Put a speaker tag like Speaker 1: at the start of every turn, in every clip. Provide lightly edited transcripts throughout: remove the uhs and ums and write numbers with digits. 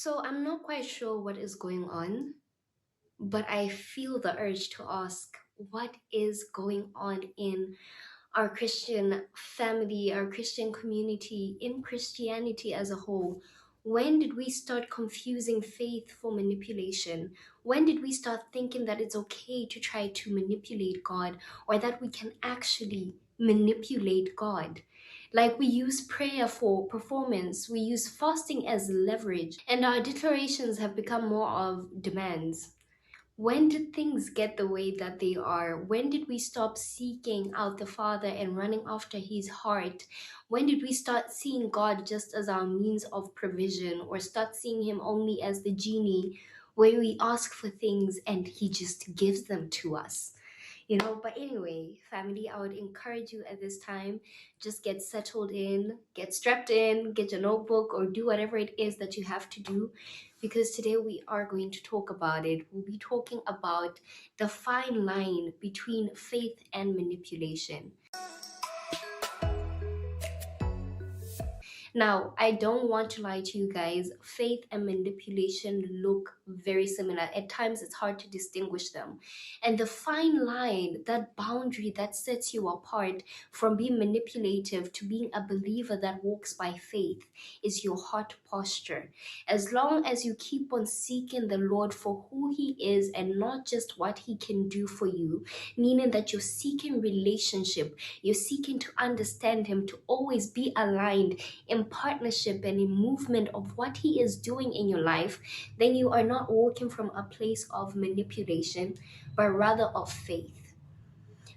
Speaker 1: So I'm not quite sure what is going on, but I feel the urge to ask what is going on in our Christian family, our Christian community, in Christianity as a whole. When did we start confusing faith for manipulation? When did we start thinking that it's okay to try to manipulate God or that we can actually manipulate God? Like we use prayer for performance, we use fasting as leverage, and our declarations have become more of demands. When did things get the way that they are? When did we stop seeking out the Father and running after His heart? When did we start seeing God just as our means of provision or start seeing Him only as the genie where we ask for things and He just gives them to us? But anyway, family, I would encourage you at this time, just get settled in, get strapped in, get your notebook, or do whatever it is that you have to do, because today we are going to talk about it. We'll be talking about the fine line between faith and manipulation. Now, I don't want to lie to you guys. Faith and manipulation look very similar. At times, it's hard to distinguish them. And the fine line, that boundary that sets you apart from being manipulative to being a believer that walks by faith, is your heart posture. As long as you keep on seeking the Lord for who He is and not just what He can do for you, meaning that you're seeking relationship, you're seeking to understand Him, to always be aligned in partnership and in movement of what He is doing in your life, then you are not walking from a place of manipulation, but rather of faith.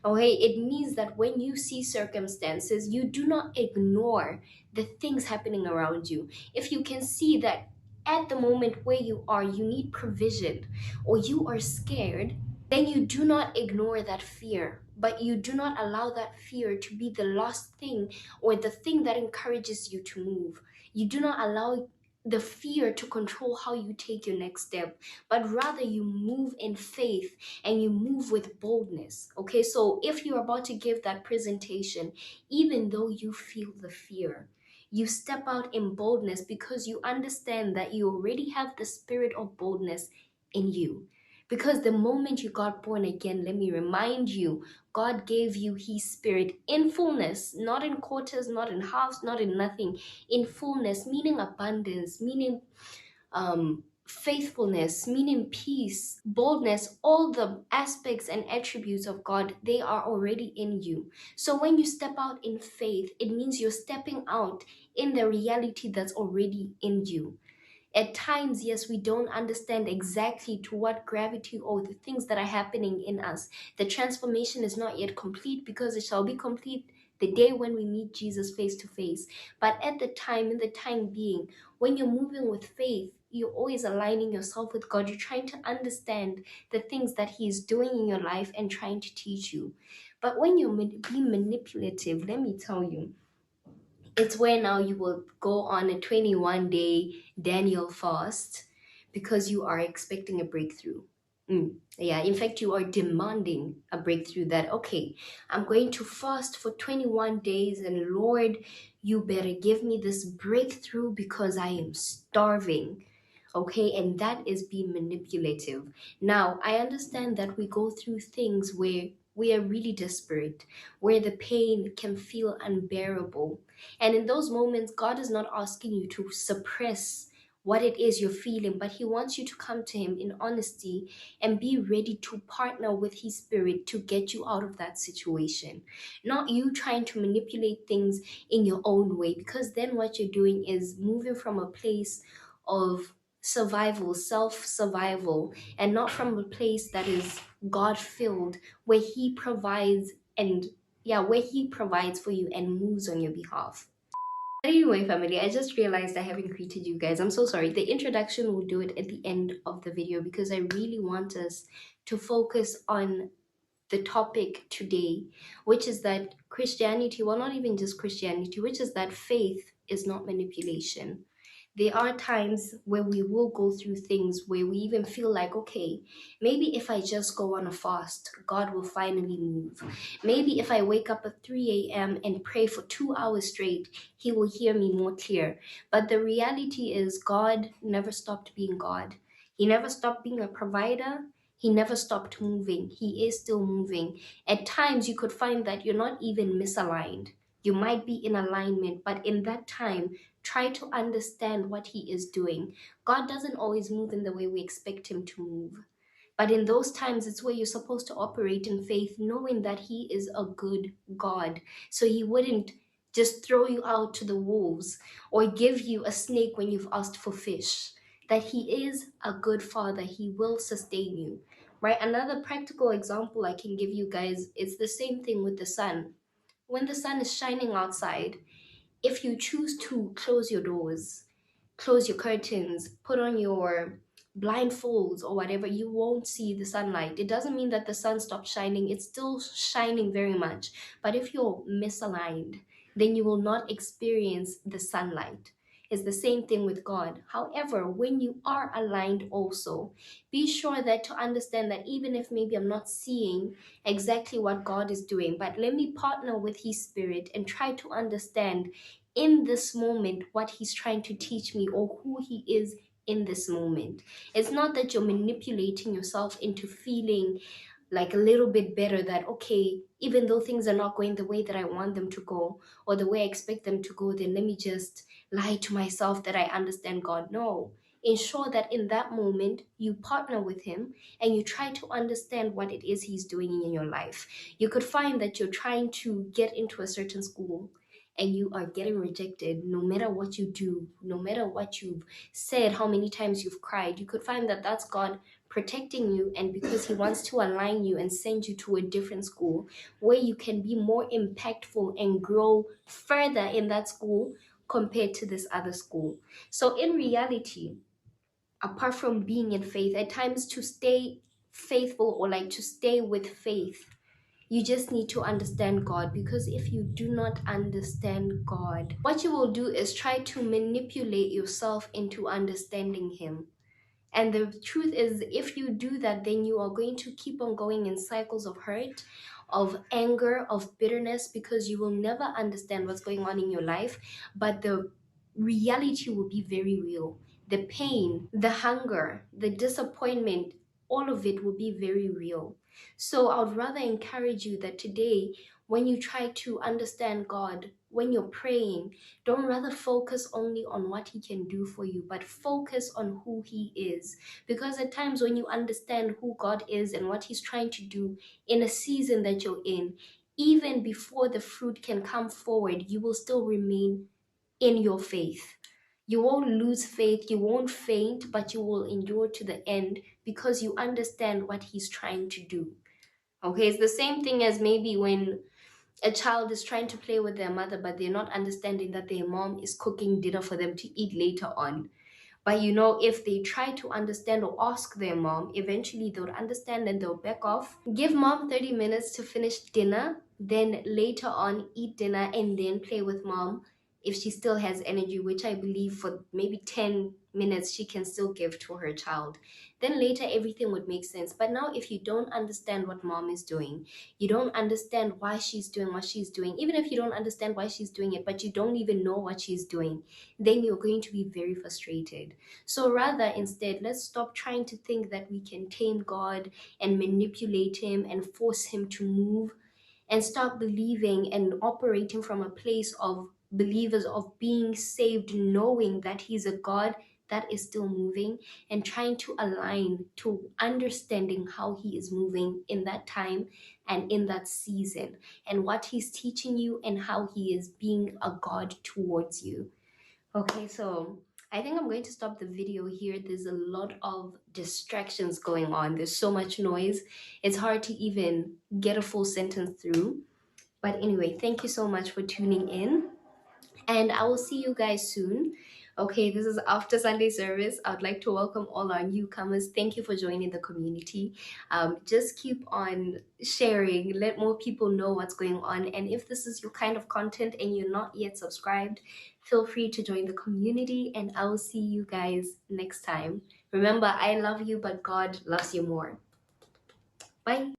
Speaker 1: Okay, it means that when you see circumstances, you do not ignore the things happening around you. If you can see that at the moment where you are, you need provision or you are scared, then you do not ignore that fear, but you do not allow that fear to be the last thing or the thing that encourages you to move. You do not allow the fear to control how you take your next step, but rather you move in faith and you move with boldness. Okay, so if you're about to give that presentation, even though you feel the fear, you step out in boldness because you understand that you already have the spirit of boldness in you. Because the moment you got born again, let me remind you, God gave you His Spirit in fullness, not in quarters, not in halves, not in nothing, in fullness, meaning abundance, meaning faithfulness, meaning peace, boldness, all the aspects and attributes of God, they are already in you. So when you step out in faith, it means you're stepping out in the reality that's already in you. At times, yes, we don't understand exactly to what gravity or the things that are happening in us. The transformation is not yet complete because it shall be complete the day when we meet Jesus face to face. But at the time, in the time being, when you're moving with faith, you're always aligning yourself with God. You're trying to understand the things that He is doing in your life and trying to teach you. But when you're being manipulative, let me tell you, it's where now you will go on a 21-day Daniel fast because you are expecting a breakthrough. Yeah, in fact, you are demanding a breakthrough that, okay, I'm going to fast for 21 days, and Lord, you better give me this breakthrough because I am starving. Okay, and that is being manipulative. Now, I understand that we go through things where we are really desperate, where the pain can feel unbearable. And in those moments, God is not asking you to suppress what it is you're feeling, but He wants you to come to Him in honesty and be ready to partner with His Spirit to get you out of that situation. Not you trying to manipulate things in your own way, because then what you're doing is moving from a place of survival, self survival, and not from a place that is God filled, where He provides and yeah, where He provides for you and moves on your behalf. Anyway, family, I just realized I haven't greeted you guys. I'm so sorry. The introduction will do it at the end of the video because I really want us to focus on the topic today, which is that Christianity, well, not even just Christianity, which is that faith is not manipulation. There are times where we will go through things where we even feel like, okay, maybe if I just go on a fast, God will finally move. Maybe if I wake up at 3 a.m. and pray for 2 hours straight, He will hear me more clear. But the reality is, God never stopped being God. He never stopped being a provider. He never stopped moving. He is still moving. At times, you could find that you're not even misaligned. You might be in alignment, but in that time, try to understand what He is doing. God doesn't always move in the way we expect Him to move. But in those times, it's where you're supposed to operate in faith, knowing that He is a good God. So He wouldn't just throw you out to the wolves or give you a snake when you've asked for fish. That He is a good Father, He will sustain you. Right? Another practical example I can give you guys is the same thing with the sun. When the sun is shining outside, if you choose to close your doors, close your curtains, put on your blindfolds or whatever, you won't see the sunlight. It doesn't mean that the sun stopped shining, it's still shining very much. But if you're misaligned, then you will not experience the sunlight. It's the same thing with God. However, when you are aligned, also be sure that to understand that even if maybe I'm not seeing exactly what God is doing, but let me partner with His Spirit and try to understand in this moment what He's trying to teach me or who He is in this moment. It's not that you're manipulating yourself into feeling like a little bit better, that okay, even though things are not going the way that I want them to go or the way I expect them to go, then let me just lie to myself that I understand God. No. Ensure that in that moment you partner with Him and you try to understand what it is He's doing in your life. You could find that you're trying to get into a certain school and you are getting rejected. No matter what you do, no matter what you've said, how many times you've cried, you could find that that's God protecting you, and because He wants to align you and send you to a different school where you can be more impactful and grow further in that school compared to this other school. So in reality, apart from being in faith, at times to stay faithful or like to stay with faith, you just need to understand God, because if you do not understand God, what you will do is try to manipulate yourself into understanding Him. And the truth is, if you do that, then you are going to keep on going in cycles of hurt, of anger, of bitterness, because you will never understand what's going on in your life. But the reality will be very real. The pain, the hunger, the disappointment, all of it will be very real. So I would rather encourage you that today, when you try to understand God, when you're praying, don't rather focus only on what He can do for you, but focus on who He is. Because at times when you understand who God is and what He's trying to do in a season that you're in, even before the fruit can come forward, you will still remain in your faith. You won't lose faith, you won't faint, but you will endure to the end because you understand what He's trying to do. Okay, it's the same thing as maybe when a child is trying to play with their mother, but they're not understanding that their mom is cooking dinner for them to eat later on. But if they try to understand or ask their mom, eventually they'll understand and they'll back off. Give mom 30 minutes to finish dinner, then later on eat dinner and then play with mom if she still has energy, which I believe for maybe 10 minutes she can still give to her child. Then later everything would make sense. But now, if you don't understand what mom is doing, you don't understand why she's doing what she's doing, even if you don't understand why she's doing it, but you don't even know what she's doing, then you're going to be very frustrated. So rather, instead, let's stop trying to think that we can tame God and manipulate Him and force Him to move, and start believing and operating from a place of believers, of being saved, knowing that He's a God that is still moving, and trying to align to understanding how He is moving in that time and in that season, and what He's teaching you and how He is being a God towards you. Okay, so I think I'm going to stop the video here. There's a lot of distractions going on. There's so much noise. It's hard to even get a full sentence through. But anyway, thank you so much for tuning in. And I will see you guys soon. Okay, this is after Sunday service. I would like to welcome all our newcomers. Thank you for joining the community. Just keep on sharing, let more people know what's going on. And if this is your kind of content and you're not yet subscribed, feel free to join the community, and I will see you guys next time. Remember, I love you, but God loves you more. Bye.